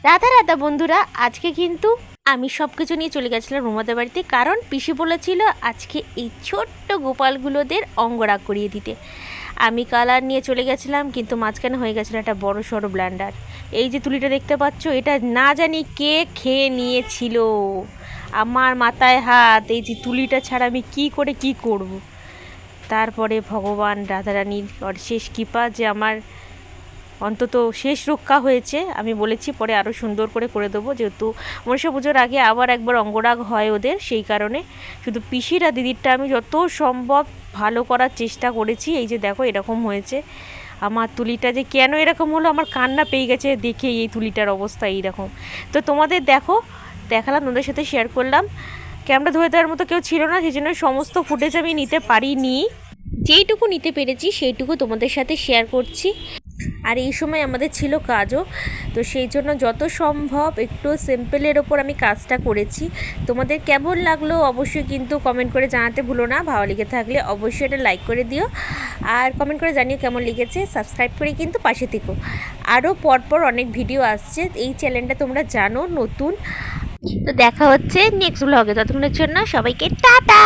রাধা রাধা বন্ধুরা, আজকে কিন্তু আমি সব কিছু নিয়ে চলে গেছিলাম রুমাদের বাড়িতে, কারণ পিসি বলেছিল আজকে এই ছোট্ট গোপালগুলোদের অঙ্গরাগ করিয়ে দিতে। আমি কালার নিয়ে চলে গেছিলাম, কিন্তু মাঝখানে হয়ে গেছিলো একটা বড় সড়ো ব্ল্যান্ডার। এই যে তুলিটা দেখতে পাচ্ছ, এটা না জানি কে খেয়ে নিয়েছিল। আমার মাথায় হাত, এই যে তুলিটা ছাড়া আমি কি করে কি করব। তারপরে ভগবান রাধারানীর অশেষ কৃপা যে আমার অন্তত শেষ রক্ষা হয়েছে। আমি বলেছি পরে আরও সুন্দর করে দেবো, যেহেতু মনসা পুজোর আগে আবার একবার অঙ্গরাগ হয় ওদের, সেই কারণে শুধু পিসির আর দিদিরটা আমি যত সম্ভব ভালো করার চেষ্টা করেছি। এই যে দেখো এরকম হয়েছে। আমার তুলিটা যে কেন এরকম হলো, আমার কান্না পেয়ে গেছে দেখে এই তুলিটার অবস্থা এইরকম। তো তোমাদের দেখালাম, তোমাদের সাথে শেয়ার করলাম। ক্যামেরা ধরে দেওয়ার মতো কেউ ছিল না, সেই জন্য সমস্ত ফুটেজ আমি নিতে পারিনি। যেইটুকু নিতে পেরেছি সেইটুকু তোমাদের সাথে শেয়ার করছি। আর এই সময় আমাদের ছিল কাজও, তো সেই জন্য যত সম্ভব একটু সিম্পলের ওপর আমি কাজটা করেছি। তোমাদের কেমন লাগলো অবশ্যই কিন্তু কমেন্ট করে জানাতে ভুলো না। ভালো লেগে থাকলে অবশ্যই এটা লাইক করে দিও, আর কমেন্ট করে জানিও কেমন লেগেছে। সাবস্ক্রাইব করে কিন্তু পাশে থেকো। আরও পরপর অনেক ভিডিও আসছে, এই চ্যানেলটা তোমরা জানো নতুন। তো দেখা হচ্ছে নেক্সট ব্লগে, ততক্ষণের জন্য সবাইকে টাটা।